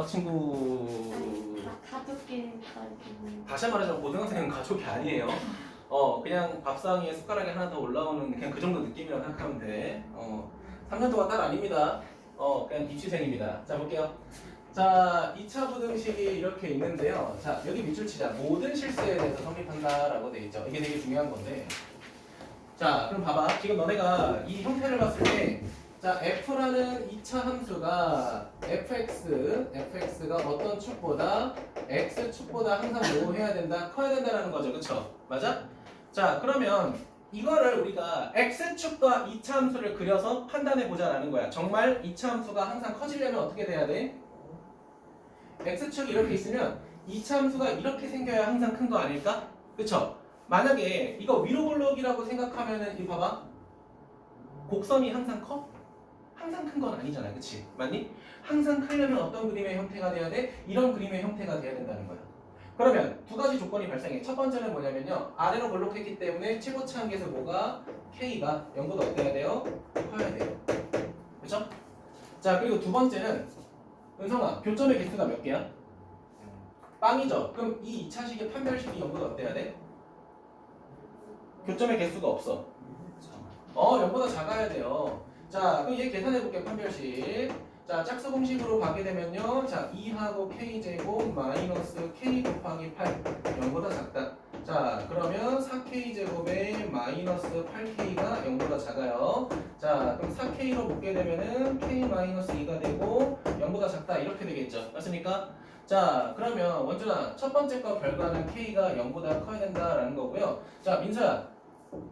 친구 가족끼리 다시 말하자면 고등학생은 가족이 아니에요. 그냥 밥상에 숟가락이 하나 더 올라오는 그냥 그 정도 느낌이라고 생각하면 돼. 3년 동안 딸 아닙니다. 그냥 입시생입니다. 자 볼게요. 자 2차 부등식이 이렇게 있는데요. 자 여기 밑줄 치자. 모든 실수에 대해서 성립한다라고 돼 있죠. 이게 되게 중요한 건데. 자 그럼 봐봐. 지금 너네가 이 형태를 봤을 때 자, f라는 2차 함수가 fx가 어떤 축보다 x축보다 항상 뭐 해야 된다? 커야 된다라는 거죠. 그쵸? 맞아? 자, 그러면 이거를 우리가 x축과 2차 함수를 그려서 판단해 보자라는 거야. 정말 2차 함수가 항상 커지려면 어떻게 돼야 돼? x축이 이렇게 있으면 2차 함수가 이렇게 생겨야 항상 큰 거 아닐까? 그쵸? 만약에 이거 위로 볼록이라고 생각하면은 이거 봐봐. 곡선이 항상 커? 항상 큰 건 아니잖아. 그치? 맞니? 항상 크려면 어떤 그림의 형태가 돼야 돼? 이런 그림의 형태가 돼야 된다는 거야. 그러면 두 가지 조건이 발생해. 첫 번째는 뭐냐면요. 아래로 볼록했기 때문에 최고차 한계에서 뭐가? K가 0보다 어때야 돼요? 커야 돼요. 그쵸? 자, 그리고 두 번째는 은성아, 교점의 개수가 몇 개야? 빵이죠? 그럼 이 2차식의 판별식이 0보다 어때야 돼? 교점의 개수가 없어. 0보다 작아야 돼요. 자, 그럼 얘 계산해 볼게요. 판별식. 자, 짝수 공식으로 가게 되면요. 자, 2하고 k제곱 마이너스 k 곱하기 8 0보다 작다. 자, 그러면 4k제곱에 마이너스 8k가 0보다 작아요. 자, 그럼 4k로 묶게 되면은 k 마이너스 2가 되고 0보다 작다. 이렇게 되겠죠. 맞습니까? 자, 그러면 원준아, 첫 번째 거 결과는 k가 0보다 커야 된다라는 거고요. 자, 민서야,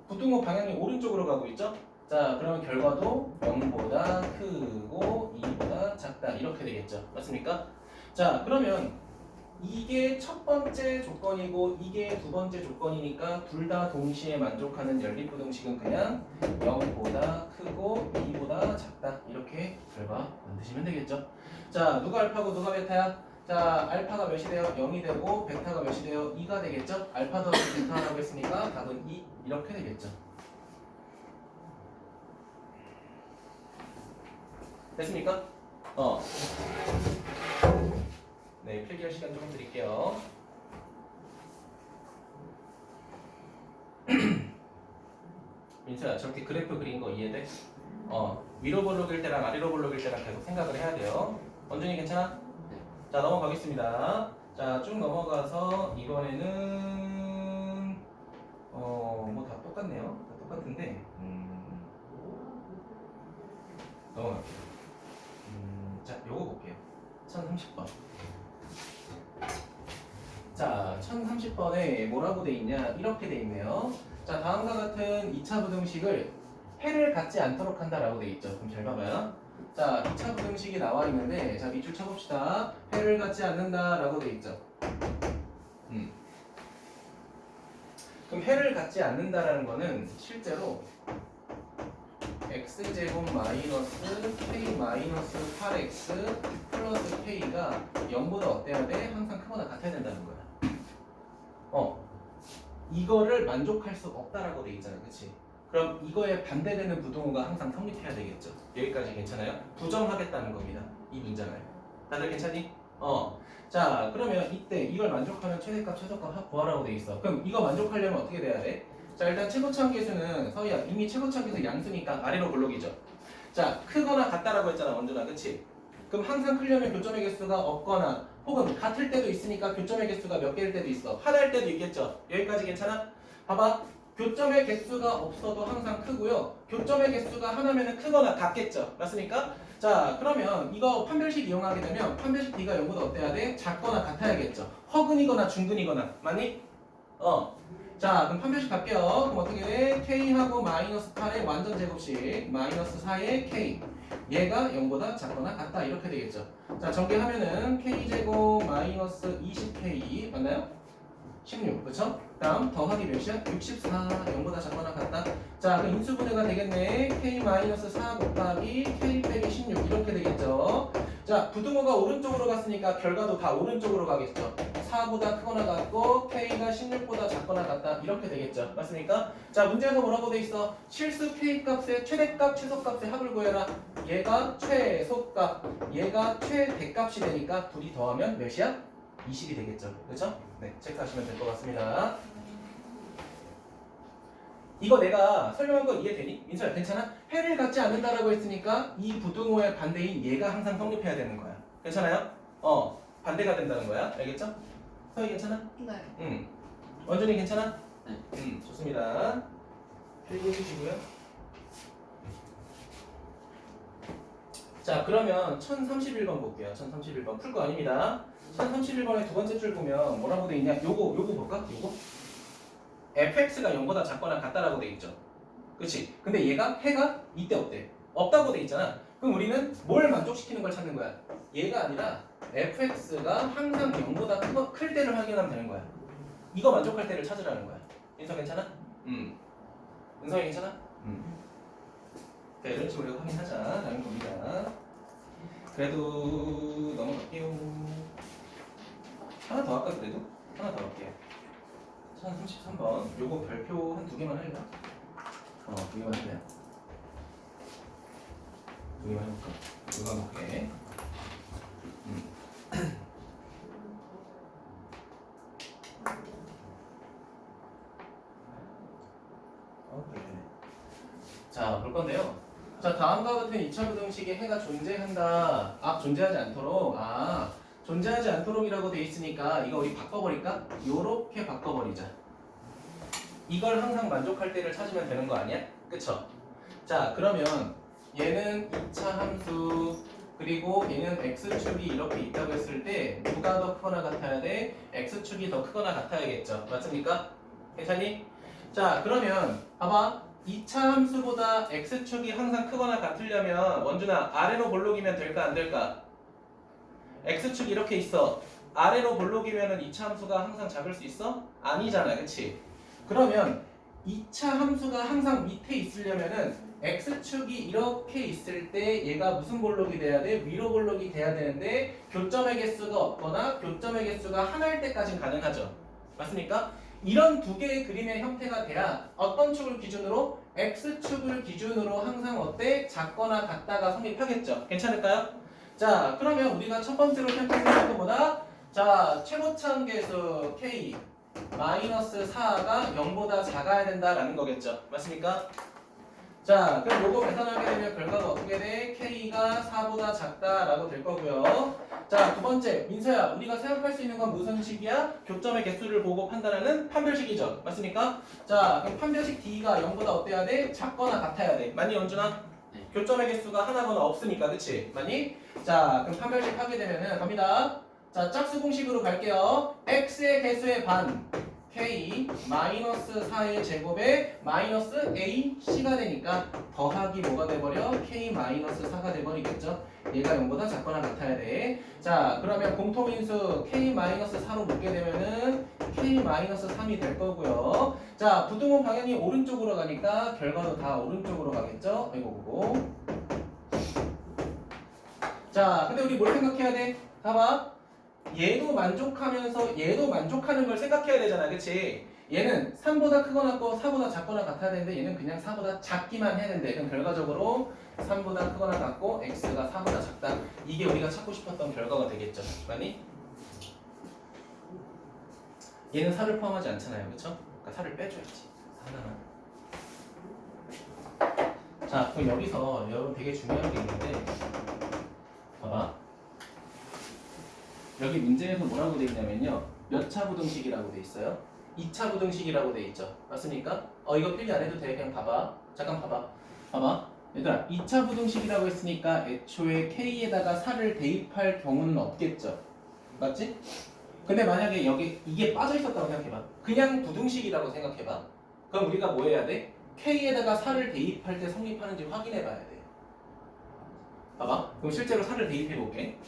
부등호 방향이 오른쪽으로 가고 있죠? 자, 그러면 결과도 0보다 크고 2보다 작다 이렇게 되겠죠. 맞습니까? 자, 그러면 이게 첫 번째 조건이고 이게 두 번째 조건이니까 둘 다 동시에 만족하는 연립부등식은 그냥 0보다 크고 2보다 작다 이렇게 결과 만드시면 되겠죠. 자, 누가 알파고 누가 베타야? 자, 알파가 몇이 돼요? 0이 되고 베타가 몇이 돼요? 2가 되겠죠? 알파 더하기 베타라고 했으니까 답은 2 이렇게 되겠죠. 됐습니까? 네, 필기할 시간 조금 드릴게요. 민서야, 저렇게 그래프 그린 거 이해돼? 위로 볼록일 때랑 아래로 볼록일 때랑 계속 생각을 해야 돼요. 원준이 괜찮아? 자, 넘어가겠습니다. 자, 쭉 넘어가서 이번에는 뭐 다 똑같네요. 다 똑같은데 넘어갈게요. 자, 요거 볼게요. 1030번. 자, 1030번에 뭐라고 돼 있냐? 이렇게 돼 있네요. 자, 다음과 같은 2차 부등식을 해를 갖지 않도록 한다라고 돼 있죠. 그럼 잘 봐봐요. 자, 2차 부등식이 나와 있는데, 자, 밑줄 쳐봅시다. 해를 갖지 않는다라고 돼 있죠. 그럼 해를 갖지 않는다라는 거는 실제로 x제곱 마이너스 k 마이너스 8x 플러스 k가 0보다 어때야 돼? 항상 크거나 같아야 된다는 거야. 이거를 만족할 수 없다라고 돼 있잖아. 그치? 그럼 이거에 반대되는 부등호가 항상 성립해야 되겠죠. 여기까지 괜찮아요? 부정하겠다는 겁니다. 이 문장을. 다들 괜찮니? 자, 그러면 이때 이걸 만족하면 최대값, 최소값 구하라고 돼 있어. 그럼 이거 만족하려면 어떻게 돼야 돼? 자, 일단 최고차 함계수는 서희야 이미 최고차 함계수 양수니까 아래로 볼록이죠. 자, 크거나 같다라고 했잖아, 원준아. 그치? 그럼 항상 크려면 교점의 개수가 없거나 혹은 같을 때도 있으니까 교점의 개수가 몇 개일 때도 있어. 하나일 때도 있겠죠. 여기까지 괜찮아? 봐봐. 교점의 개수가 없어도 항상 크고요. 교점의 개수가 하나면 크거나 같겠죠. 맞습니까? 자, 그러면 이거 판별식 이용하게 되면 판별식 D가 0보다 어때야 돼? 작거나 같아야겠죠. 허근이거나 중근이거나. 맞니? 자, 그럼 판별식 갈게요. 그럼 어떻게 돼? K하고 마이너스 8의 완전 제곱식 마이너스 4의 K 얘가 0보다 작거나 같다 이렇게 되겠죠. 자, 전개하면은 K제곱 마이너스 20K 맞나요? 16 그쵸? 다음 더하기 몇이야? 64 0보다 작거나 같다. 자, 그럼 인수분해가 되겠네. K 마이너스 4 곱하기 K 빼기 16 이렇게 되겠죠. 자, 부등호가 오른쪽으로 갔으니까 결과도 다 오른쪽으로 가겠죠. 4보다 크거나 같고 K가 16보다 작거나 같다. 이렇게 되겠죠. 맞습니까? 자, 문제에서 뭐라고 돼 있어? 실수 K 값의 최대값, 최소값의 합을 구해라. 얘가 최소값, 얘가 최대값이 되니까 둘이 더하면 몇이야? 20이 되겠죠. 그렇죠? 네, 체크하시면 될 것 같습니다. 이거 내가 설명한 거 이해되니? 민서야 괜찮아? 해를 갖지 않는다라고 했으니까 이 부등호의 반대인 얘가 항상 성립해야 되는 거야. 괜찮아요? 반대가 된다는 거야. 알겠죠? 서희 괜찮아? 네. 원준이 괜찮아? 네. 좋습니다. 필기해 주시고요. 자, 그러면 1031번 볼게요. 1031번 풀 거 아닙니다. 1031번의 두 번째 줄 보면 뭐라고 돼 있냐? 요거 볼까? 요거? fx가 0보다 작거나 같다라고 돼 있죠. 그치? 근데 얘가 해가 이때 없대. 없다고 돼 있잖아. 그럼 우리는 뭘 만족시키는 걸 찾는 거야? 얘가 아니라 fx가 항상 0보다 클 때를 확인하면 되는 거야. 이거 만족할 때를 찾으라는 거야. 인성 괜찮아? 은성이 괜찮아? 네, 이런 식으로 확인하자라는 겁니다. 그래도 넘어갈게요. 하나 더 할까 그래도? 하나 더 할게요. 1033번. 요거 별표 한 두 개만 할래? 두 개만 할래요? 두 개만 해볼까? 이거 해볼게. 자, 볼 건데요. 자, 다음과 같은 2차 부등식에 해가 존재한다. 존재하지 않도록. 존재하지 않도록이라고 돼 있으니까 이거 우리 바꿔버릴까? 요렇게 바꿔버리자. 이걸 항상 만족할 때를 찾으면 되는 거 아니야? 그쵸? 자, 그러면 얘는 2차 함수 그리고 얘는 x축이 이렇게 있다고 했을 때 누가 더 크거나 같아야 돼? x축이 더 크거나 같아야겠죠. 맞습니까? 괜찮니? 자, 그러면 봐봐. 2차 함수보다 x축이 항상 크거나 같으려면 원준아 아래로 볼록이면 될까 안 될까? x축이 이렇게 있어. 아래로 볼록이면 2차 함수가 항상 작을 수 있어? 아니잖아. 그치? 그러면 2차 함수가 항상 밑에 있으려면은 x축이 이렇게 있을 때 얘가 무슨 볼록이 돼야 돼? 위로 볼록이 돼야 되는데 교점의 개수가 없거나 교점의 개수가 하나일 때까지는 가능하죠. 맞습니까? 이런 두 개의 그림의 형태가 돼야 어떤 축을 기준으로? x축을 기준으로 항상 어때? 작거나 같다가 성립하겠죠. 괜찮을까요? 자, 그러면 우리가 첫 번째로 생각했던 건 뭐다? 자, 최고차원 개수 k 마이너스 4가 0보다 작아야 된다라는 거겠죠. 맞습니까? 자, 그럼 요거 계산하게 되면 결과가 어떻게 돼? k가 4보다 작다라고 될 거고요. 자, 두 번째 민서야, 우리가 생각할 수 있는 건 무슨 식이야? 교점의 개수를 보고 판단하는 판별식이죠. 맞습니까? 자, 그럼 판별식 d가 0보다 어때야 돼? 작거나 같아야 돼. 맞니 원준아? 네. 교점의 개수가 하나거나 없으니까, 그치? 맞니? 자, 그럼 판별식 하게 되면은 갑니다. 자, 짝수 공식으로 갈게요. x의 개수의 반 k 마이너스 4의 제곱에 마이너스 a c가 되니까 더하기 뭐가 돼버려? k 마이너스 4가 돼버리겠죠. 얘가 0보다 작거나 같아야 돼. 자, 그러면 공통인수 k 마이너스 4로 묶게 되면은 k 마이너스 3이 될 거고요. 자, 부등호 방향이 오른쪽으로 가니까 결과도 다 오른쪽으로 가겠죠. 이거. 자, 근데 우리 뭘 생각해야 돼? 봐봐. 얘도 만족하면서 얘도 만족하는 걸 생각해야 되잖아. 그치? 얘는 3보다 크거나 같고 4보다 작거나 같아야 되는데 얘는 그냥 4보다 작기만 해야 된대. 그럼 결과적으로 3보다 크거나 같고 x가 4보다 작다. 이게 우리가 찾고 싶었던 결과가 되겠죠. 맞니? 얘는 4를 포함하지 않잖아요. 그쵸? 그러니까 4를 빼줘야지. 하나만. 자, 그럼 여기서 여러분 되게 중요한 게 있는데 봐봐. 여기 문제에서 뭐라고 돼 있냐면요. 몇 차 부등식이라고 돼 있어요? 2차 부등식이라고 돼 있죠. 맞습니까? 이거 필기 안 해도 돼. 그냥 봐봐. 잠깐 봐봐. 봐봐. 얘들아, 2차 부등식이라고 했으니까 애초에 K에다가 4를 대입할 경우는 없겠죠. 맞지? 근데 만약에 여기 이게 빠져 있었다고 생각해봐. 그냥 부등식이라고 생각해봐. 그럼 우리가 뭐 해야 돼? K에다가 4를 대입할 때 성립하는지 확인해 봐야 돼. 봐봐. 그럼 실제로 4를 대입해 볼게.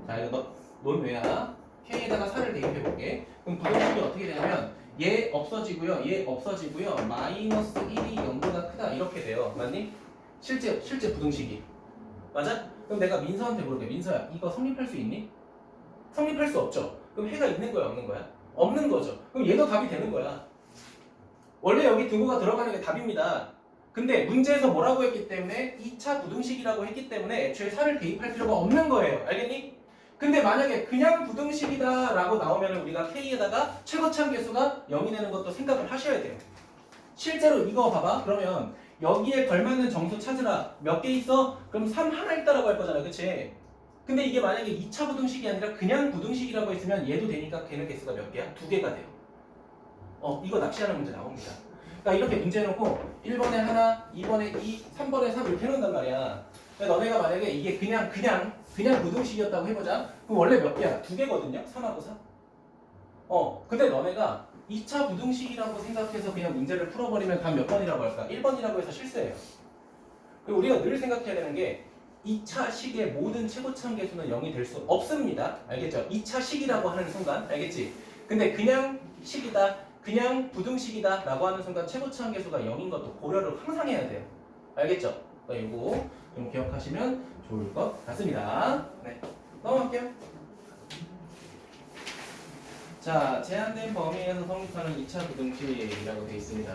자, 이거 논외야. K에다가 4를 대입해 볼게. 그럼 부등식이 어떻게 되냐면 얘 없어지고요. 얘 없어지고요. 마이너스 1이 0보다 크다. 이렇게 돼요. 맞니? 실제 부등식이. 맞아? 그럼 내가 민서한테 물어볼게. 민서야, 이거 성립할 수 있니? 성립할 수 없죠. 그럼 해가 있는 거야, 없는 거야? 없는 거죠. 그럼 얘도 답이 되는 거야. 원래 여기 등호가 들어가는 게 답입니다. 근데 문제에서 뭐라고 했기 때문에 2차 부등식이라고 했기 때문에 애초에 4를 대입할 필요가 없는 거예요. 알겠니? 근데 만약에 그냥 부등식이다 라고 나오면 우리가 K에다가 최고참 계수가 0이 되는 것도 생각을 하셔야 돼요. 실제로 이거 봐봐. 그러면 여기에 걸맞는 정수 찾으라. 몇 개 있어? 그럼 3 하나 있다라고 할 거잖아. 그치? 근데 이게 만약에 2차 부등식이 아니라 그냥 부등식이라고 했으면 얘도 되니까 걔는 개수가 몇 개야? 2개가 돼요. 이거 납치하는 문제 나옵니다. 그러니까 이렇게 문제 해놓고 1번에 하나, 2번에 2, 3번에 3 이렇게 해놓는단 말이야. 그러니까 너네가 만약에 이게 그냥 부등식이었다고 해보자. 그럼 원래 몇 개야? 2개거든요? 3하고 4. 근데 너네가 2차 부등식이라고 생각해서 그냥 문제를 풀어버리면 답 몇 번이라고 할까? 1번이라고 해서 실수해요. 그리고 우리가 늘 생각해야 되는 게 2차 식의 모든 최고참 계수는 0이 될 수 없습니다. 알겠죠? 2차 식이라고 하는 순간, 알겠지? 근데 그냥 식이다, 그냥 부등식이다 라고 하는 순간 최고참 계수가 0인 것도 고려를 항상 해야 돼요. 알겠죠? 그러니까 이거 좀 기억하시면 좋을 것 같습니다. 네, 넘어갈게요. 자, 제한된 범위에서 성립하는 2차 부등식이라고 되어 있습니다.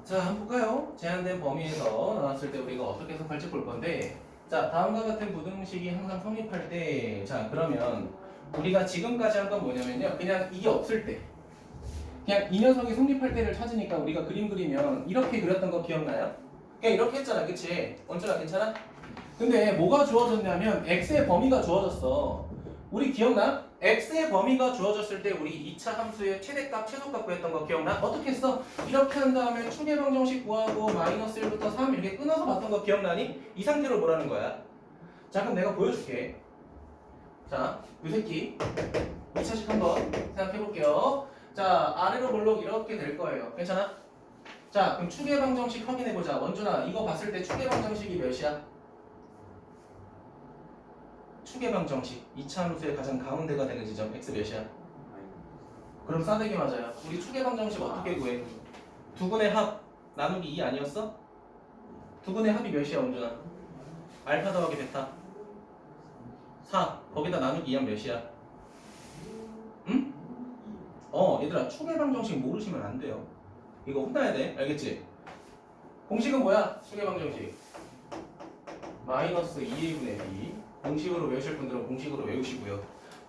자, 한번 볼까요? 제한된 범위에서 나왔을 때 우리가 어떻게 해석할지 볼 건데, 자, 다음과 같은 부등식이 항상 성립할 때, 자, 그러면 우리가 지금까지 한 건 뭐냐면요, 그냥 이게 없을 때, 그냥 이 녀석이 성립할 때를 찾으니까 우리가 그림 그리면 이렇게 그렸던 거 기억나요? 그냥 이렇게 했잖아, 그치? 원준아 괜찮아? 근데 뭐가 주어졌냐면 x의 범위가 주어졌어. 우리 기억나? x의 범위가 주어졌을 때 우리 2차 함수의 최대값, 최소값 구했던 거 기억나? 어떻게 했어? 이렇게 한 다음에 추계방정식 구하고 마이너스 1부터 3 이렇게 끊어서 봤던 거 기억나니? 이 상태로 보라는 거야. 자, 그럼 내가 보여줄게. 자, 이 새끼 2차식 한번 생각해볼게요. 자, 아래로 볼록 이렇게 될 거예요. 괜찮아? 자, 그럼 추계방정식 확인해보자. 원준아, 이거 봤을 때 추계방정식이 몇이야? 추계방정식 2차 함수의 가장 가운데가 되는 지점 x 몇이야? 그럼 싸대기 맞아요. 우리 추계방정식 어떻게 구해? 두근의 합 나누기 2 아니었어? 두근의 합이 몇이야 원준아? 알파 더하기 베타 4 거기다 나누기 2하면 몇이야? 응? 얘들아 추계방정식 모르시면 안 돼요. 이거 혼나야 돼. 알겠지? 공식은 뭐야? 추계방정식 마이너스 2a분의 b 공식으로 외우실 분들은 공식으로 외우시고요.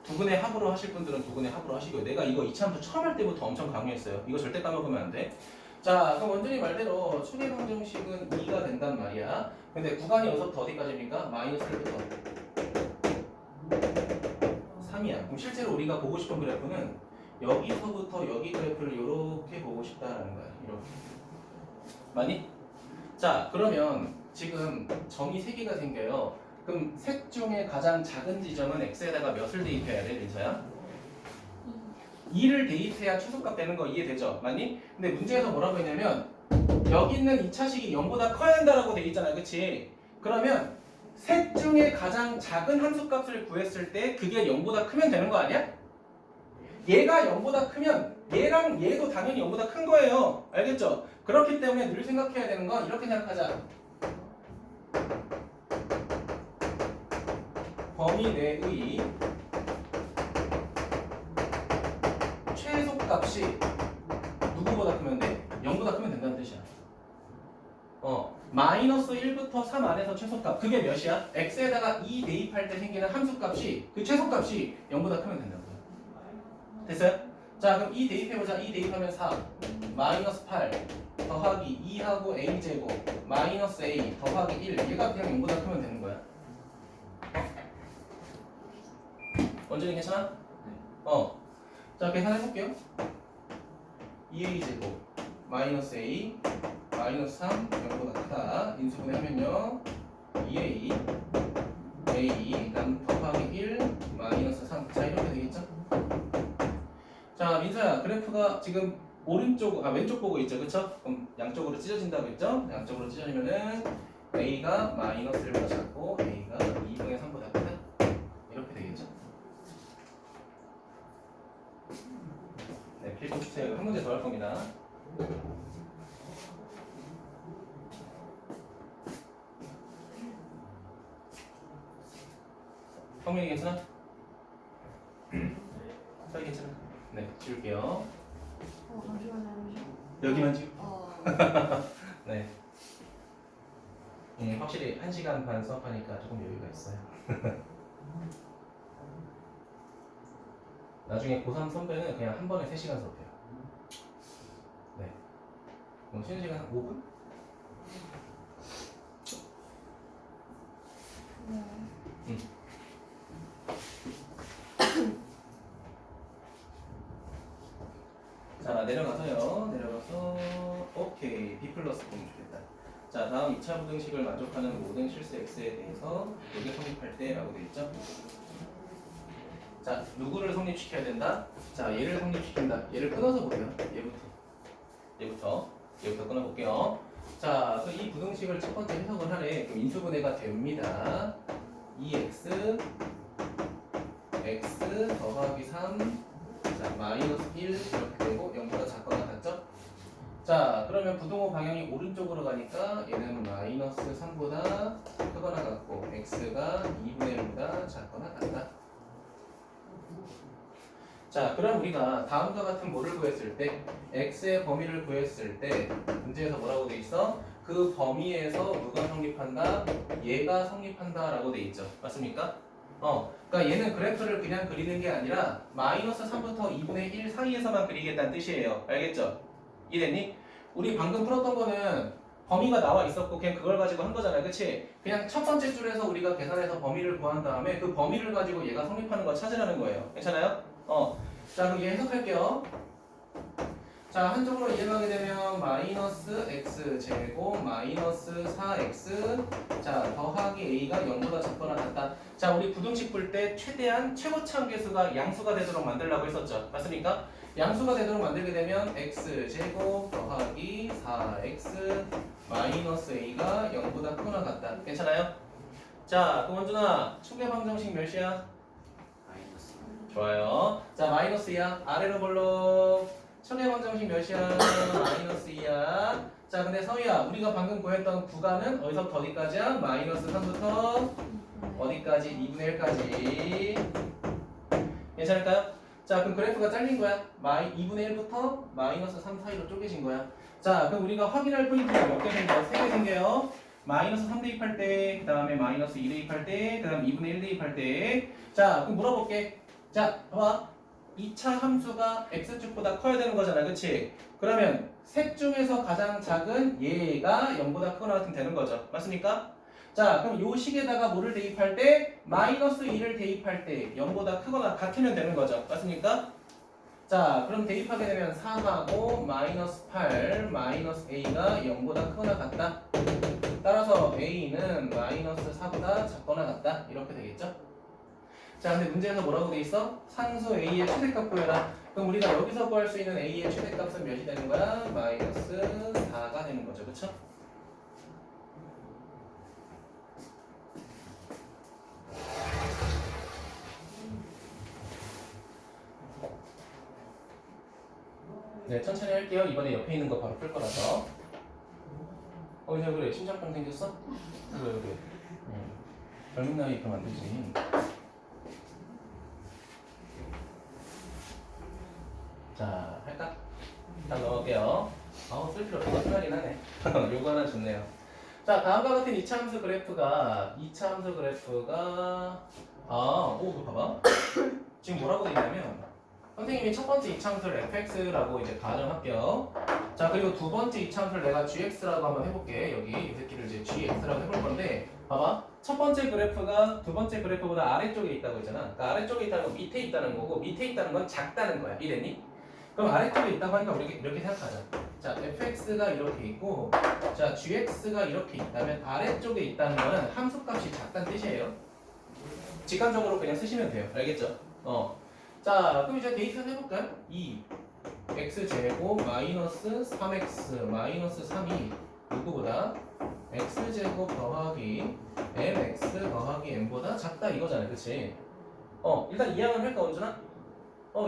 두근의 합으로 하실 분들은 두근의 합으로 하시고요. 내가 이거 2차 함수 처음 할 때부터 엄청 강조했어요. 이거 절대 까먹으면 안 돼. 자, 그럼 원준이 말대로 추계방정식은 2가 된단 말이야. 근데 구간이 여기서부터 어디까지입니까? 마이너스 1부터 3이야. 그럼 실제로 우리가 보고 싶은 그래프는 여기서부터 여기 그래프를 이렇게 보고 싶다라는 거야. 이렇게. 맞니? 자, 그러면 지금 점이 3개가 생겨요. 그럼 셋 중에 가장 작은 지점은 x에다가 몇을 대입해야 돼, 민서야? 2를 대입해야 최소값 되는 거 이해되죠? 맞니? 근데 문제에서 뭐라고 했냐면 여기 있는 2차식이 0보다 커야 한다라고 돼 있잖아, 그치? 그러면 셋 중에 가장 작은 함수값을 구했을 때 그게 0보다 크면 되는 거 아니야? 얘가 0보다 크면 얘랑 얘도 당연히 0보다 큰 거예요. 알겠죠? 그렇기 때문에 늘 생각해야 되는 건 이렇게 생각하자. 범위 내의 최소값이 누구보다 크면 돼? 0보다 크면 된다는 뜻이야. 마이너스 1부터 3 안에서 최소값 그게 몇이야? x에다가 2 대입할 때 생기는 함수값이 그 최소값이 0보다 크면 된다는 거야. 됐어요? 자, 그럼 2 대입해보자. 2 대입하면 4 마이너스 8 더하기 2하고 a제곱 마이너스 a 더하기 1 얘가 그냥 0보다 크면 되는 거야. 원준이 괜찮아? 자, 계산해볼게요. 2a제곱 마이너스 a 마이너스 3 0보다 크다. 인수분해 하면요 2a a 남 더하기 1 마이너스 3 자, 이렇게 되겠죠? 자, 민서야 그래프가 지금 왼쪽 보고 있죠, 그쵸? 그럼 양쪽으로 찢어진다고 했죠? 양쪽으로 찢어지면은 a가 마이너스 1보다 작고 a가 2분의 3보다 크다. 이렇게 되겠죠? 네, 필기 주세요. 한 문제 더 할 겁니다. 성민이 괜찮아? 서희 괜찮아? 네, 지울게요. 잠시만요. 여기만 지우. 어. 네. 확실히 1시간 반 수업하니까 조금 여유가 있어요. 나중에 고3 선배는 그냥 한 번에 3시간 수업해요. 네. 그럼 쉬는 시간 한 5분? 네. 자, 내려가서요. 내려가서 오케이. B 플러스 보면 좋겠다. 자, 다음 2차 부등식을 만족하는 모든 실수 x에 대해서 여기 성립할 때라고 되어 있죠. 자, 누구를 성립시켜야 된다? 자, 얘를 성립시킨다. 얘를 끊어서 보세요. 얘부터 끊어볼게요. 자, 그래서 이 부등식을 첫 번째 해석을 하래. 그럼 인수분해가 됩니다. 2x x 더하기 3 자, 마이너스 1 이렇게 되고 0보다 작거나 같죠? 자, 그러면 부등호 방향이 오른쪽으로 가니까 얘는 마이너스 3보다 크거나 같고 x가 2분의 1보다 작거나 같다. 자, 그럼 우리가 다음과 같은 뭐를 구했을 때 x의 범위를 구했을 때 문제에서 뭐라고 돼 있어? 그 범위에서 누가 성립한다? 얘가 성립한다 라고 돼 있죠. 맞습니까? 그러니까 얘는 그래프를 그냥 그리는 게 아니라 마이너스 3부터 2분의 1 사이에서만 그리겠다는 뜻이에요. 알겠죠? 이해됐니? 우리 방금 풀었던 거는 범위가 나와 있었고 그냥 그걸 가지고 한 거잖아요. 그치? 그냥 첫 번째 줄에서 우리가 계산해서 범위를 구한 다음에 그 범위를 가지고 얘가 성립하는 걸 찾으라는 거예요. 괜찮아요? 자, 그럼 얘 해석할게요. 자, 한쪽으로 이해하게 되면 마이너스 x 제곱 마이너스 4x 자 더하기 a가 0보다 작거나 같다. 자, 우리 부등식 풀 때 최대한 최고차 함계수가 양수가 되도록 만들라고 했었죠. 맞습니까? 양수가 되도록 만들게 되면 x 제곱 더하기 4x 마이너스 a가 0보다 크거나 같다. 괜찮아요? 자, 그럼 원준아 축의 방정식 몇이야? 마이너스. 좋아요. 자, 마이너스야. 아래로 볼록. 천의 방정식 몇이야? 마이너스 2야. 자, 근데 서희야, 우리가 방금 구했던 구간은 어디서부터 어디까지야? 마이너스 3부터 어디까지? 2분의 1까지. 괜찮을까요? 자, 그럼 그래프가 잘린 거야. 2분의 1부터 마이너스 3 사이로 쪼개진 거야. 자, 그럼 우리가 확인할 포인트가 몇 개 생겨? 3개 생겨요. 마이너스 3 대입할 때, 그 다음에 마이너스 2 대입할 때, 그 다음 2분의 1 대입할 때. 자, 그럼 물어볼게. 자, 봐봐. 2차 함수가 x축보다 커야 되는 거잖아. 그치? 그러면 셋 중에서 가장 작은 얘가 0보다 크거나 같으면 되는 거죠. 맞습니까? 자, 그럼 요 식에다가 뭐를 대입할 때? 마이너스 2를 대입할 때 0보다 크거나 같으면 되는 거죠. 맞습니까? 자, 그럼 대입하게 되면 4하고 마이너스 8 마이너스 a가 0보다 크거나 같다. 따라서 a는 마이너스 4보다 작거나 같다. 이렇게 되겠죠? 자, 근데 문제에서 뭐라고 돼 있어? 상수 a의 최대값 구해라. 그럼 우리가 여기서 구할 수 있는 a의 최대값은 몇이 되는 거야? 마이너스 4가 되는 거죠. 그쵸? 네, 천천히 할게요. 이번에 옆에 있는 거 바로 풀 거라서. 이제 그래. 심장병 생겼어? 그래. 젊은 나이에 그러면 안 되지. 자, 할까? 딱 넣을게요. 쓸 필요 없어. 편하긴 하네. 요거 하나 좋네요. 자, 다음과 같은 2차 함수 그래프가 이거 봐봐. 지금 뭐라고 돼 있냐면 선생님이 첫 번째 2차 함수를 fx라고 이제 가정할게요. 자, 그리고 두 번째 2차 함수를 내가 gx라고 한번 해볼게. 여기 이 새끼를 이제 gx라고 해볼 건데 봐봐. 첫 번째 그래프가 두 번째 그래프보다 아래쪽에 있다고 했잖아. 그러니까 아래쪽에 있다는 건 밑에 있다는 거고 밑에 있다는 건 작다는 거야. 이랬니? 그럼 아래쪽에 있다고 하니까 우리 이렇게 생각하자. 자, fx가 이렇게 있고 자, gx가 이렇게 있다면 아래쪽에 있다는 거는 함수값이 작다는 뜻이에요. 직관적으로 그냥 쓰시면 돼요. 알겠죠? 자, 그럼 이제 데이터 해볼까요? 2x제곱 마이너스 3x 마이너스 3이 누구보다 x제곱 더하기 mx 더하기 m보다 작다 이거잖아요. 그치? 일단 이항을 할까 원준아?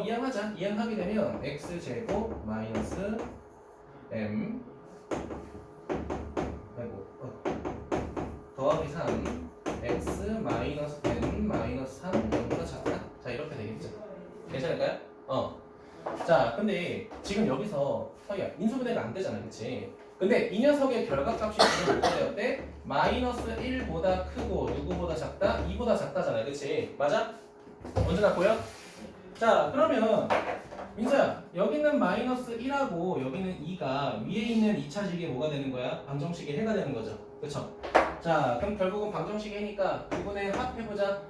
이항하자. 이항하게 되면 x제곱 마이너스 m 더하기 3 x 마이너스 n 마이너스 3 근데 지금 여기서 서희야 인수분해가 안 되잖아, 그치? 근데 이 녀석의 결과값이 지금 뭐가 되었대? 마이너스 1보다 크고 누구보다 작다? 2보다 작다잖아, 그치? 맞아? 언제나 보여? 자, 그러면 민서야, 여기는 마이너스 1하고 여기는 2가 위에 있는 2차식이 뭐가 되는 거야? 방정식이 해가 되는 거죠. 그쵸? 자, 그럼 결국은 방정식이 해니까 2분의 합 해보자.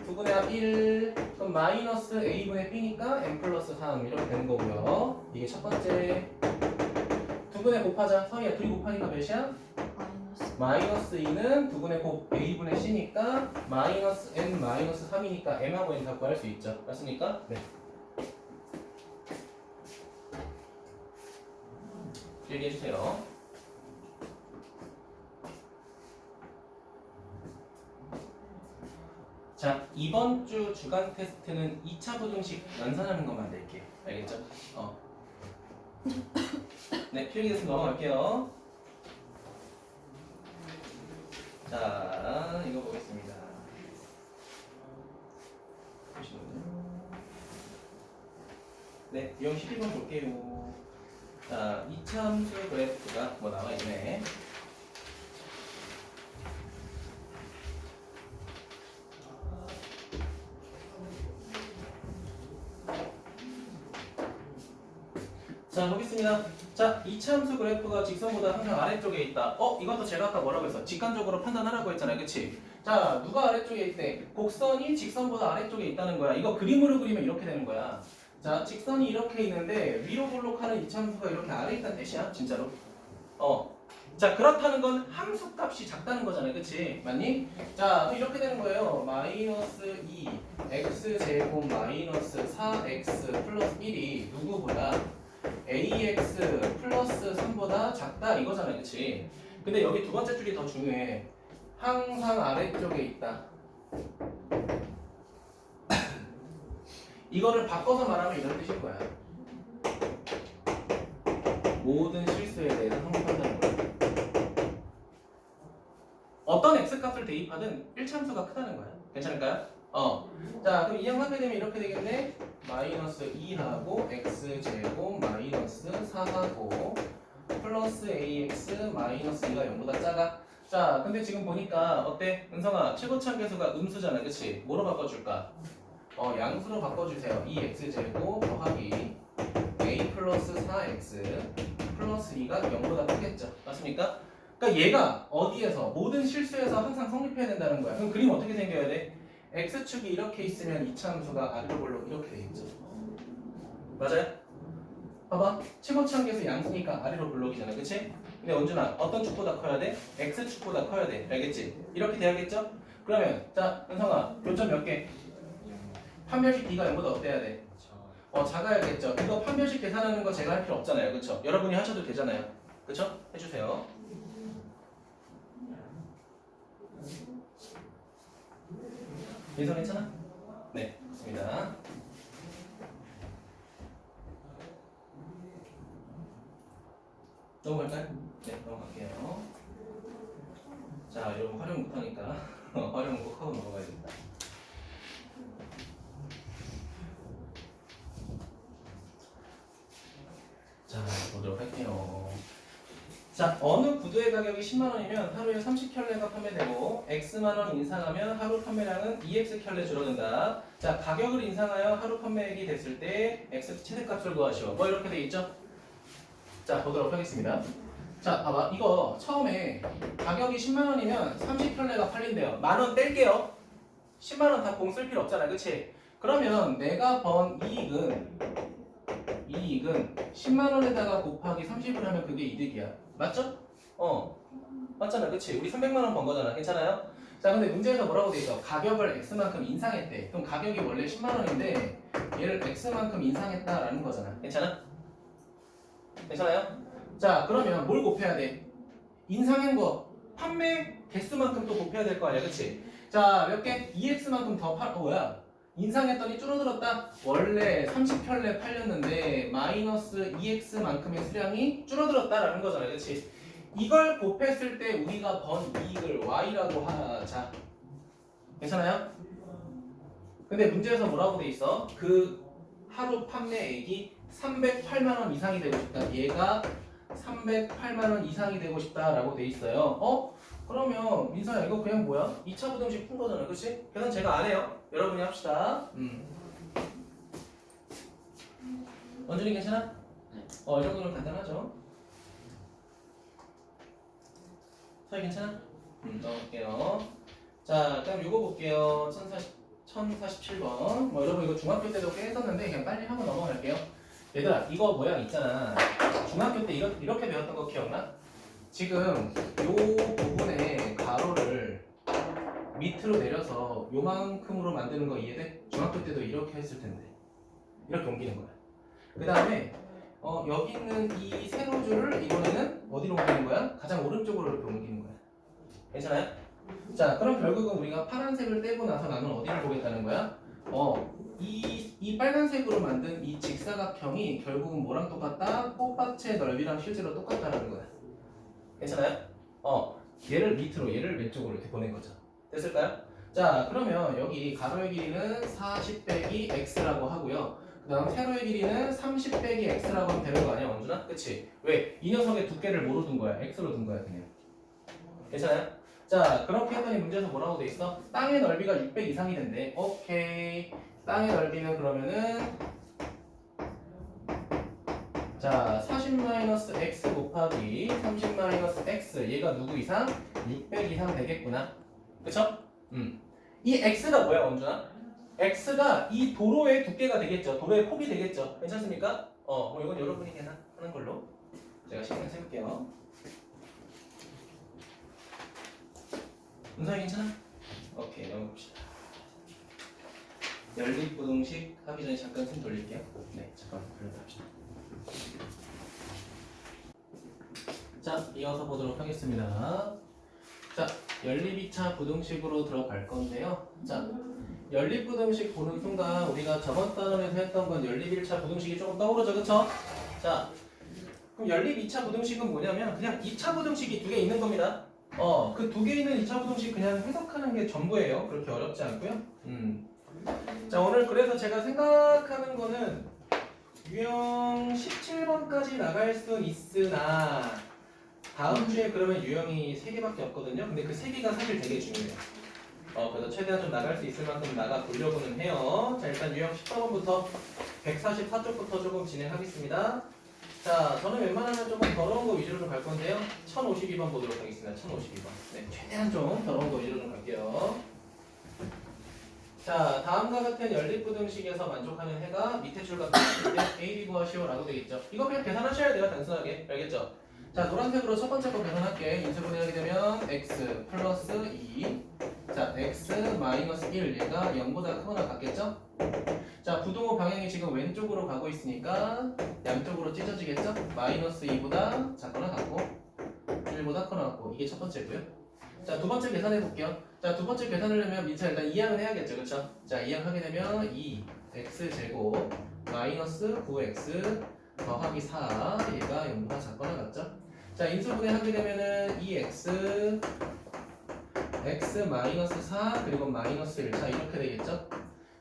2분의 합 1, 그럼 마이너스 a분의 b니까 m 플러스 3 이렇게 되는 거고요. 이게 첫 번째. 2분의 곱하자. 서희야, 둘이 곱하니까 몇이야? 마이너스. 마이너스 2는 2분의 곱 a분의 c니까 마이너스 n 마이너스 3이니까 m하고 n 다 구할 수 있죠. 맞습니까? 네. 얘기해 주세요. 자, 이번 주 주간 테스트는 2차 부등식 연산하는 것만 낼게. 알겠죠? 네, 필기 테스트 넘어갈게요. 자, 이거 보겠습니다. 보시면요. 네, 유형 12번 볼게요. 자, 이차함수 그래프가 뭐 나와 있네. 자, 보겠습니다. 자, 이차함수 그래프가 직선보다 항상 아래쪽에 있다. 이것도 제가 아까 뭐라고 했어? 직관적으로 판단하라고 했잖아요. 그치? 자, 누가 아래쪽에 있대? 곡선이 직선보다 아래쪽에 있다는 거야. 이거 그림으로 그리면 이렇게 되는 거야. 자, 직선이 이렇게 있는데 위로 볼록하는 이차함수가 이렇게 아래에 있다는 뜻이야. 진짜로. 자, 그렇다는 건 함수 값이 작다는 거잖아요. 그치? 맞니? 자, 그럼 이렇게 되는 거예요. 마이너스 2 x제곱 마이너스 4x 플러스 1이 누구보다 ax 플러스 3보다 작다 이거잖아요. 그치? 근데 여기 두 번째 줄이 더 중요해. 항상 아래쪽에 있다. 이거를 바꿔서 말하면 이런 뜻일 거야. 모든 실수에 대해서 성립한다는 거야. 어떤 x값을 대입하든 1차함수가 크다는 거야. 괜찮을까요? 자, 그럼 이 양반이 되면 이렇게 되겠네. 마이너스 2하고 x제곱 마이너스 4하고 플러스 ax 마이너스 2가 0보다 작아. 자, 근데 지금 보니까 어때? 은성아, 최고차함계수가 음수잖아. 그치? 뭐로 바꿔줄까? 양수로 바꿔주세요. 2x제곱 더하기 a 플러스 4x 플러스 2가 0보다 크겠죠. 맞습니까? 그러니까 얘가 어디에서 모든 실수에서 항상 성립해야 된다는 거야. 그럼 그림 어떻게 생겨야 돼? x축이 이렇게 있으면 이차함수가 아래로 볼록 이렇게 돼 있죠. 맞아요? 봐봐. 최고차함계수 양수니까 아래로 볼록이잖아. 그치? 근데 원준아, 어떤 축보다 커야 돼? x축보다 커야 돼. 알겠지? 이렇게 돼야겠죠? 그러면 자, 은성아, 교점 몇 개? 판별식 b가 0보다 어때야 돼? 작아야겠죠. 이거 판별식 계산하는 거 제가 할 필요 없잖아요. 그쵸? 여러분이 하셔도 되잖아요. 그쵸? 해주세요. 민서 괜찮아? 네, 좋습니다. 넘어갈까요? 네, 넘어갈게요. 자, 여러분 활용 못하니까 활용 꼭 하고 넘어가야겠다. 자, 보도록 할게요. 자, 어느 구두의 가격이 10만 원이면 하루에 30켤레가 판매되고 X만 원 인상하면 하루 판매량은 2X 켤레 줄어든다. 자, 가격을 인상하여 하루 판매액이 됐을 때 X 최대값을 구하시오. 뭐 이렇게 돼 있죠? 자, 보도록 하겠습니다. 자, 봐봐. 이거 처음에 가격이 10만 원이면 30켤레가 팔린대요. 만 원 뗄게요. 10만 원 다 공 쓸 필요 없잖아. 그치? 그러면 내가 번 이익은 10만 원에다가 곱하기 30을 하면 그게 이득이야. 맞죠? 맞잖아. 그치? 우리 300만 원 번 거잖아. 괜찮아요? 자, 근데 문제에서 뭐라고 돼 있어? 가격을 X만큼 인상했대. 그럼 가격이 원래 10만 원인데 얘를 X만큼 인상했다라는 거잖아. 괜찮아? 괜찮아요? 자, 그러면 뭘 곱해야 돼? 인상한 거 판매 개수만큼 또 곱해야 될 거 아니야. 그치? 자, 몇 개? 2X만큼 더 뭐야? 인상했더니 줄어들었다? 원래 30켤레 팔렸는데 마이너스 2x만큼의 수량이 줄어들었다라는 거잖아요. 그치? 이걸 곱했을 때 우리가 번 이익을 y라고 하자. 괜찮아요? 근데 문제에서 뭐라고 돼 있어? 그 하루 판매액이 308만 원 이상이 되고 싶다. 얘가 308만 원 이상이 되고 싶다라고 돼 있어요. 그러면 민서야 이거 그냥 뭐야? 2차 부등식 푼 거잖아, 그렇지? 계산 제가 안 해요. 여러분이 합시다. 원준이 괜찮아? 네. 이 정도는 간단하죠. 서희 괜찮아? 넣을게요. 자, 그럼 요거 볼게요. 1047번. 뭐 여러분 이거 중학교 때도 꽤 했었는데 그냥 빨리 하고 넘어갈게요. 얘들아, 이거 모양 있잖아. 중학교 때 이렇게 배웠던 거 기억나? 지금 요 부분에 가로를 밑으로 내려서 요만큼으로 만드는 거 이해돼? 중학교 때도 이렇게 했을 텐데. 이렇게 옮기는 거야. 그 다음에 여기 있는 이 세로줄을 이번에는 어디로 옮기는 거야? 가장 오른쪽으로 이렇게 옮기는 거야. 괜찮아요? 자, 그럼 결국은 우리가 파란색을 떼고 나서 나는 어디를 보겠다는 거야? 이 빨간색으로 만든 이 직사각형이 결국은 뭐랑 똑같다? 꽃밭의 넓이랑 실제로 똑같다라는 거야. 괜찮아요? 얘를 밑으로, 얘를 왼쪽으로 이렇게 보낸 거죠. 됐을까요? 자, 그러면 여기 가로의 길이는 40 빼기 x라고 하고요. 그 다음 세로의 길이는 30 빼기 x라고 하면 되는 거 아니야, 원준아? 그치? 왜? 이 녀석의 두께를 뭐로 둔 거야? x로 둔 거야, 그냥. 괜찮아요? 자, 그렇게 했더니 문제에서 뭐라고 돼 있어? 땅의 넓이가 600 이상이 된대. 오케이. 땅의 넓이는 그러면은 자, 40-x 곱하기 30-x 얘가 누구 이상? 600 이상 되겠구나. 그쵸? 이 x가 뭐야, 원준아? x가 이 도로의 두께가 되겠죠. 도로의 폭이 되겠죠. 괜찮습니까? 뭐 이건 여러분이 계산하는 걸로 제가 신경 세울게요. 은성이 괜찮아? 오케이, 넘어갑시다. 연립부등식 하기 전에 잠깐 숨 돌릴게요. 네, 잠깐 돌려봅시다. 자, 이어서 보도록 하겠습니다. 자, 연립 2차 부등식으로 들어갈 건데요. 자, 연립부등식 보는 순간 우리가 저번 단원에서 했던 건 연립 1차 부등식이 조금 떠오르죠, 그쵸? 자, 그럼 연립 2차 부등식은 뭐냐면 그냥 2차 부등식이 두 개 있는 겁니다. 그 두 개 있는 2차 부등식 그냥 해석하는 게 전부예요. 그렇게 어렵지 않고요. 자, 오늘 그래서 제가 생각하는 거는 유형 17번까지 나갈 수 있으나 다음 주에 그러면 유형이 3개밖에 없거든요. 근데 그 3개가 사실 되게 중요해요. 그래서 최대한 좀 나갈 수 있을 만큼 나가 보려고는 해요. 자, 일단 유형 14번부터 144쪽부터 조금 진행하겠습니다. 자, 저는 웬만하면 조금 더러운 거 위주로 좀 갈 건데요. 1052번 보도록 하겠습니다. 1052번. 네, 최대한 좀 더러운 거 위주로 좀 갈게요. 자, 다음과 같은 연립부등식에서 만족하는 해가 밑에 줄과 같을 때 A, B 구하시오라고 되겠죠. 이거 그냥 계산하셔야 돼요, 단순하게. 알겠죠? 자, 노란색으로 첫 번째 거 계산할게. 인수분해하게 되면 x 플러스 2. 자, x 마이너스 1. 얘가 0보다 크거나 같겠죠? 자, 부등호 방향이 지금 왼쪽으로 가고 있으니까 양쪽으로 찢어지겠죠? 마이너스 2보다 작거나 같고 1보다 크거나 같고 이게 첫 번째고요. 자, 두 번째 계산해 볼게요. 자, 두 번째 계산을 하려면 민차 일단 이항을 해야겠죠, 그렇죠? 자, 이항하게 되면 2x 제곱 마이너스 9x 더하기 4 얘가 0보다 작거나 같죠? 자, 인수분해 하게 되면은 2x x 마이너스 4 그리고 마이너스 1. 자, 이렇게 되겠죠?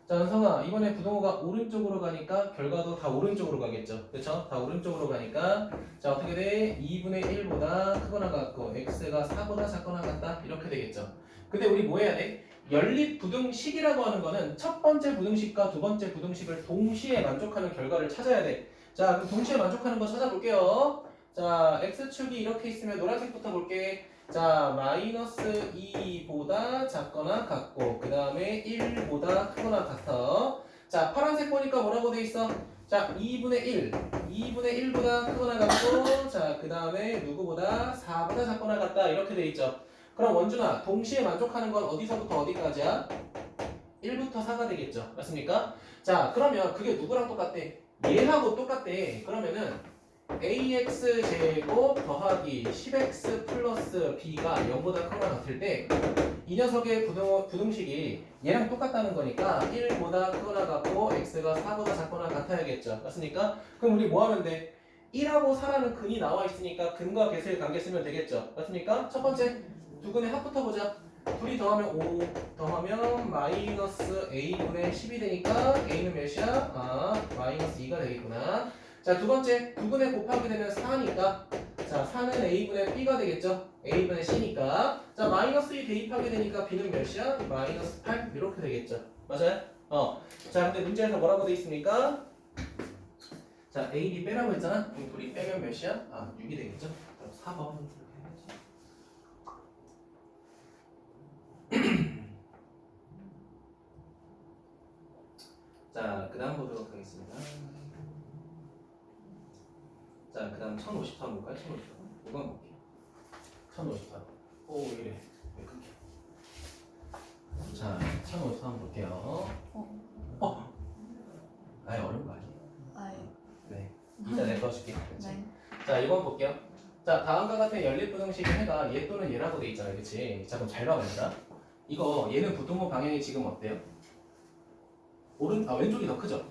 자, 은성아, 이번에 부등호가 오른쪽으로 가니까 결과도 다 오른쪽으로 가겠죠? 그렇죠? 다 오른쪽으로 가니까 자, 어떻게 돼? 2분의 1보다 크거나 같고 x가 4보다 작거나 같다? 이렇게 되겠죠? 근데 우리 뭐 해야 돼? 연립 부등식이라고 하는 거는 첫 번째 부등식과 두 번째 부등식을 동시에 만족하는 결과를 찾아야 돼. 자, 그럼 동시에 만족하는 거 찾아볼게요. 자, x축이 이렇게 있으면 노란색부터 볼게. 자, 마이너스 2보다 작거나 같고 그 다음에 1보다 크거나 같아. 자, 파란색 보니까 뭐라고 돼 있어? 자, 2분의 1 2분의 1보다 크거나 같고 자, 그 다음에 누구보다 4보다 작거나 같다 이렇게 돼 있죠. 그럼 원준아, 동시에 만족하는 건 어디서부터 어디까지야? 1부터 4가 되겠죠. 맞습니까? 자, 그러면 그게 누구랑 똑같대? 얘하고 똑같대. 그러면은 ax 제곱 더하기 10x 플러스 b가 0보다 크거나 같을 때 이 녀석의 부등식이 얘랑 똑같다는 거니까 1보다 크거나 같고 x가 4보다 작거나 같아야겠죠. 맞습니까? 그럼 우리 뭐 하면 돼? 1하고 4라는 근이 나와 있으니까 근과 객의 관계 쓰면 되겠죠. 맞습니까? 첫 번째 두근의 합부터 보자. 둘이 더하면 5 더하면 마이너스 a분의 10이 되니까 a는 몇이야? 마이너스 2가 되겠구나. 자, 두 번째 9분의 곱하게 되면 4니까 자, 4는 a분의 b가 되겠죠? a분의 c니까 자, 마이너스 2 대입하게 되니까 b는 몇이야? 마이너스 8 이렇게 되겠죠? 맞아요? 자, 근데 문제에서 뭐라고 돼 있습니까? 자, a, b 빼라고 했잖아? 그럼 둘이 빼면 몇이야? 아, 6이 되겠죠? 그럼 4번 자, 그 다음 보도록 하겠습니다. 자, 그 다음 1054 볼까요? 1054. 이건 볼게요. 1054. 오, 왜 이래? 왜 끊겨? 자, 1054 한번 볼게요. 아예 어려운 거 아니에요? 아예. 네. 이따 내가 도와줄게. 그렇지? 네. 자, 이번 볼게요. 자, 다음과 같은 연립부등식의 해가 얘 또는 얘라고 돼 있잖아요. 그치? 자, 그럼 잘 봐봅니다. 이거, 얘는 부등호 방향이 지금 어때요? 왼쪽이 더 크죠?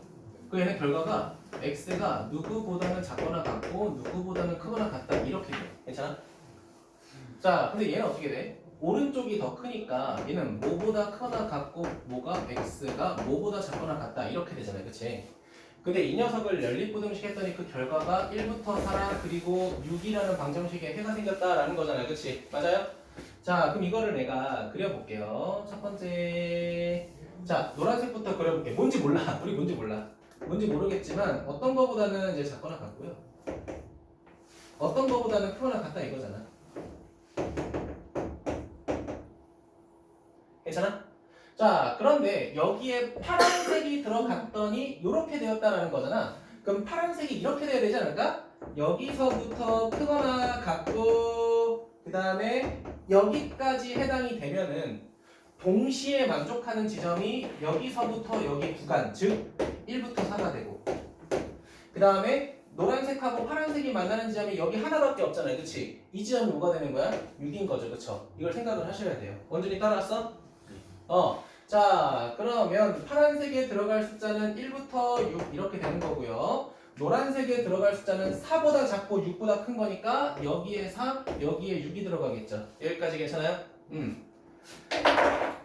그 얘는 결과가 x가 누구보다는 작거나 같고 누구보다는 크거나 같다 이렇게 돼요. 괜찮아? 자, 근데 얘는 어떻게 돼? 오른쪽이 더 크니까 얘는 뭐보다 크거나 같고 뭐가 x가 뭐보다 작거나 같다 이렇게 되잖아요. 그치? 근데 이 녀석을 연립부등식 했더니 그 결과가 1부터 4라 그리고 6이라는 방정식에 해가 생겼다라는 거잖아요. 그치? 맞아요? 자, 그럼 이거를 내가 그려볼게요. 첫 번째 자, 노란색부터 그려볼게. 뭔지 몰라. 우리 뭔지 몰라. 뭔지 모르겠지만 어떤 거보다는 이제 작거나 같고요. 어떤 거보다는 크거나 같다 이거잖아. 괜찮아? 자, 그런데 여기에 파란색이 들어갔더니 이렇게 되었다라는 거잖아. 그럼 파란색이 이렇게 돼야 되지 않을까? 여기서부터 크거나 같고 그 다음에 여기까지 해당이 되면은 동시에 만족하는 지점이 여기서부터 여기 구간, 즉 1부터 4가 되고 그 다음에 노란색하고 파란색이 만나는 지점이 여기 하나밖에 없잖아요. 그치? 이 지점이 뭐가 되는 거야? 6인 거죠. 그쵸? 이걸 생각을 하셔야 돼요. 원준이 따라왔어? 자, 그러면 파란색에 들어갈 숫자는 1부터 6 이렇게 되는 거고요. 노란색에 들어갈 숫자는 4보다 작고 6보다 큰 거니까 여기에 4, 여기에 6이 들어가겠죠. 여기까지 괜찮아요?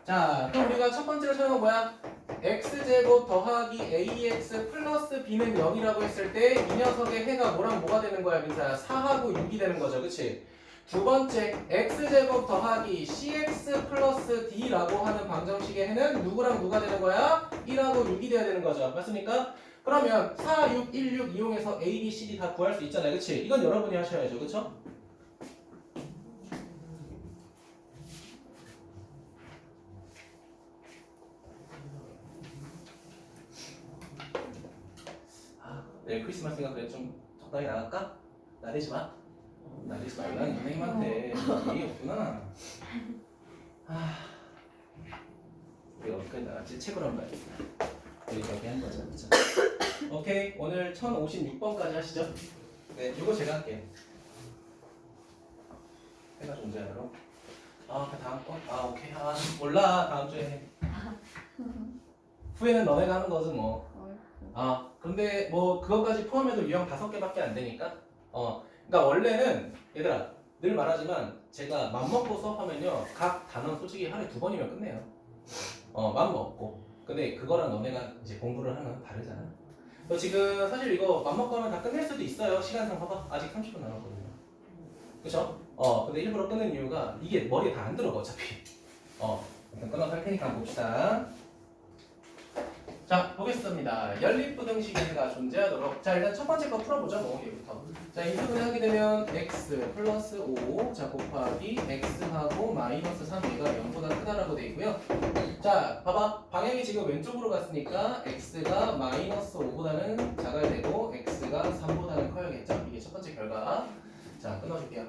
자, 그럼 우리가 첫 번째로 찾은 건 뭐야? x제곱 더하기 ax 플러스 b는 0이라고 했을 때 이 녀석의 해가 뭐랑 뭐가 되는 거야, 민사야? 4하고 6이 되는 거죠. 그치? 두 번째, x제곱 더하기 cx 플러스 d라고 하는 방정식의 해는 누구랑 누가 되는 거야? 1하고 6이 돼야 되는 거죠. 맞습니까? 그러면 4, 6, 1, 6 이용해서 a, b, c, d 다 구할 수 있잖아요. 그치? 이건 여러분이 하셔야죠. 그쵸? 내일 크리스마스니까 그래 좀 적당히 나갈까? 나대지 마. 나대지 말라는 선생님한테 예의 없구나. 우리가 어디까지 나갔지? 책으로 한번 봐야겠다. 여기까지 한 거죠. 그쵸? 오케이. 오늘 1056번까지 하시죠. 네, 이거 제가 할게요. 해가 존재하러. 그 다음 거? 오케이. 몰라. 다음 주에 해. 후회는 너네가 하는 거지 뭐. 그런데 뭐 그것까지 포함해도 유형 5개밖에 안 되니까 그러니까 원래는 얘들아 늘 말하지만 제가 맘먹고 수업하면요 각 단원 솔직히 하루에 2번이면 끝내요. 맘먹고 근데 그거랑 너네가 이제 공부를 하면 다르잖아. 너 지금 사실 이거 맘먹고 하면 다 끝낼 수도 있어요. 시간상 봐봐 아직 30분 남았거든요. 그쵸? 근데 일부러 끊는 이유가 이게 머리에 다 안 들어가 어차피. 일단 끊어서 할 테니까 한번 봅시다. 자, 보겠습니다. 연립부등식의 해가 존재하도록. 자, 일단 첫 번째 거 풀어보죠. 뭐, 얘부터. 자, 인수분해 하게 되면 x 플러스 5, 자, 곱하기 x하고 마이너스 3얘가 0보다 크다라고 돼 있고요. 자, 봐봐. 방향이 지금 왼쪽으로 갔으니까 x가 마이너스 5보다는 작아야 되고 x가 3보다는 커야겠죠. 이게 첫 번째 결과. 자, 끊어줄게요.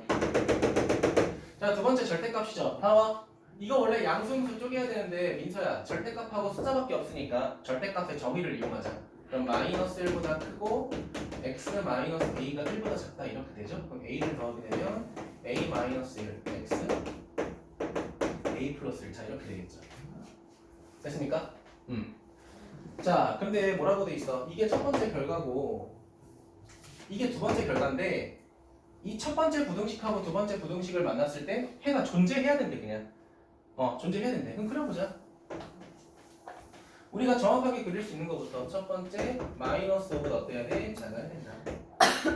자, 두 번째 절대값이죠. 나와. 이거 원래 양수음수 쪼개야 되는데 민서야 절대값하고 숫자밖에 없으니까 절대값의 정의를 이용하자. 그럼 마이너스 1보다 크고 x 마이너스 a가 1보다 작다 이렇게 되죠. 그럼 a를 더하게 되면 a 마이너스 1 x a 플러스 1 자 이렇게 되겠죠. 됐습니까? 자 근데 뭐라고 돼 있어? 이게 첫 번째 결과고 이게 두 번째 결과인데 이 첫 번째 부등식하고 두 번째 부등식을 만났을 때 해가 존재해야 된대 그냥. 존재해야 된대. 그럼 그려보자. 우리가 정확하게 그릴 수 있는 것부터 첫 번째 마이너스 5보다 어때야 돼? 작아야 된다.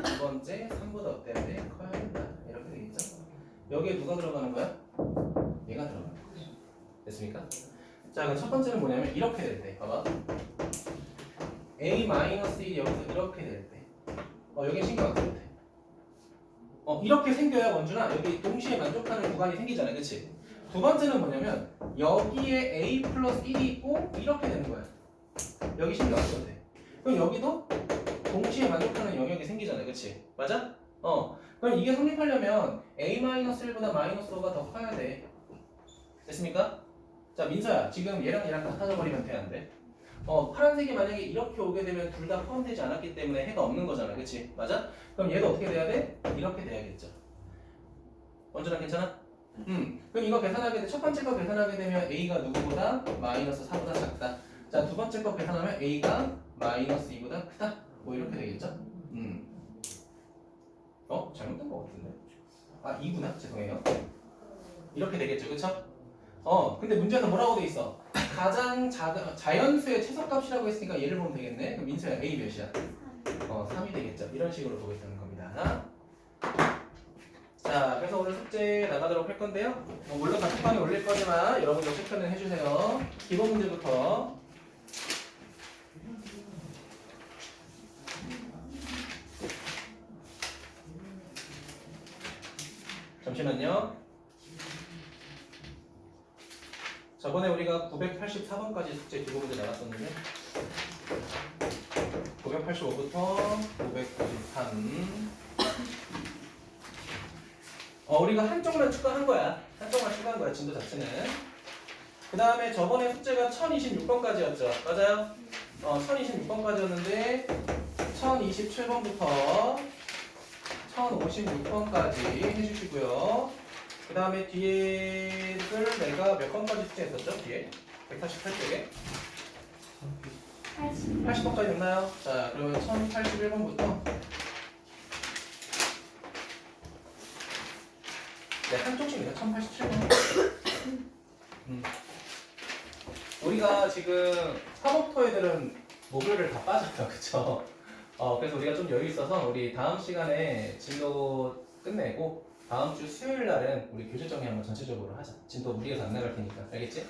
두 번째 3보다 어때야 돼? 커야 된다. 이렇게 되겠죠? 여기에 누가 들어가는 거야? 얘가 들어가는 거야. 됐습니까? 자, 그럼 첫 번째는 뭐냐면 이렇게 될 때, 봐봐. A-1이 여기서 이렇게 될 때, 여기 신경 안 써도 돼. 이렇게 생겨야 원준아 여기 동시에 만족하는 구간이 생기잖아, 그치? 두 번째는 뭐냐면 여기에 A 플러스 1이 있고 이렇게 되는 거야. 여기 신경 안 써도 돼. 그럼 여기도 동시에 만족하는 영역이 생기잖아, 그치? 맞아? 그럼 이게 성립하려면 A-1보다 마이너스 5가 더 커야 돼. 됐습니까? 자, 민서야, 지금 얘랑 얘랑 같아져 버리면 돼, 안 돼? 파란색이 만약에 이렇게 오게 되면 둘 다 포함되지 않았기 때문에 해가 없는 거잖아, 그치? 맞아? 그럼 얘도 어떻게 돼야 돼? 이렇게 돼야겠죠. 원준아 괜찮아? 그럼 이거 계산하게 돼. 첫 번째 거 계산하게 되면 A가 누구보다? 마이너스 4보다 작다. 자, 두 번째 거 계산하면 A가 마이너스 2보다 크다. 뭐 이렇게 되겠죠? 잘못된 거 같은데? 2구나? 죄송해요. 이렇게 되겠죠, 그쵸? 근데 문제에서 뭐라고 돼 있어? 가장 작은 자연수의 최소값이라고 했으니까 얘를 보면 되겠네. 그럼 민서야 A 몇이야? 3이 되겠죠. 이런 식으로 보겠다는 겁니다. 자, 그래서 오늘 숙제 나가도록 할 건데요. 물론 단톡방에 올릴 거지만 여러분들 체크는 해주세요. 기본 문제부터. 잠시만요. 저번에 우리가 984번까지 숙제 기본 문제 나갔었는데 985부터 993 우리가 한쪽만 추가한 거야. 한쪽만 추가한 거야, 진도 자체는. 그 다음에 저번에 숙제가 1026번까지였죠. 맞아요? 1026번까지였는데 1027번부터 1056번까지 해주시고요. 그 다음에 뒤에를 내가 몇 번까지 숙제했었죠? 뒤에? 148쪽에? 80번까지 됐나요? 자, 그러면 1081번부터 네, 한쪽씩입니다. 1087번. 우리가 지금 사법토 애들은 목요일을 다 빠졌다, 그쵸? 그래서 우리가 좀 여유 있어서 우리 다음 시간에 진도 끝내고 다음 주 수요일 날은 우리 교재 정리 한번 전체적으로 하자. 진도 무리해서 안 나갈 테니까. 알겠지?